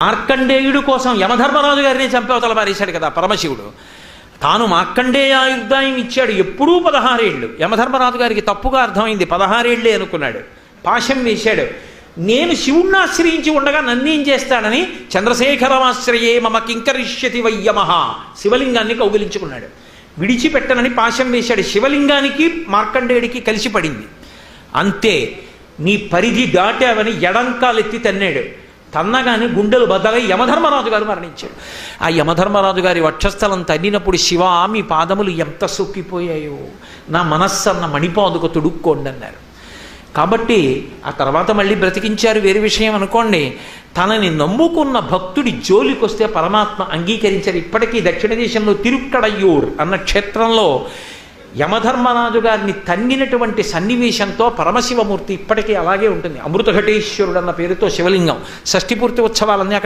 మార్కండేయుడు కోసం యమధర్మరాజు గారిని చంపవతల పారేశాడు కదా పరమశివుడు. తాను మార్కండేయాయుర్దాయం ఇచ్చాడు, ఎప్పుడూ 16 ఏళ్ళు. యమధర్మరాజు గారికి తప్పుగా అర్థమైంది, 16 ఏళ్ళే అనుకున్నాడు. పాశం వేశాడు. నేను శివుణ్ణి ఆశ్రయించి ఉండగా నన్నేం చేస్తాడని చంద్రశేఖరమాశ్రయే మమ కింకరిష్యతి వయ్యమహ శివలింగాన్ని కౌగిలించుకున్నాడు. విడిచిపెట్టనని పాశం వేశాడు. శివలింగానికి మార్కండేయుడికి కలిసి పడింది. అంతే, నీ పరిధి దాటావని ఎడంకాలెత్తి తన్నాడు. తన్నగానే గుండెలు బద్దగా యమధర్మరాజు గారు మరణించాడు. ఆ యమధర్మరాజు గారి వక్షస్థలం తన్నినప్పుడు, శివ మీ పాదములు ఎంత సొక్కిపోయాయో, నా మనస్సన్న మణిపాదుకు తుడుక్కోండి అన్నారు. కాబట్టి ఆ తర్వాత మళ్ళీ బ్రతికించారు, వేరే విషయం అనుకోండి. తనని నమ్ముకున్న భక్తుడి జోలికొస్తే పరమాత్మ అంగీకరించారు. ఇప్పటికీ దక్షిణ దేశంలో తిరుక్కడయ్యూర్ అన్న క్షేత్రంలో యమధర్మరాజు గారిని తన్నినటువంటి సన్నివేశంతో పరమశివమూర్తి ఇప్పటికీ అలాగే ఉంటుంది. అమృతఘటేశ్వరుడు అన్న పేరుతో శివలింగం. షష్ఠి పూర్తి ఉత్సవాలన్నీ అక్కడ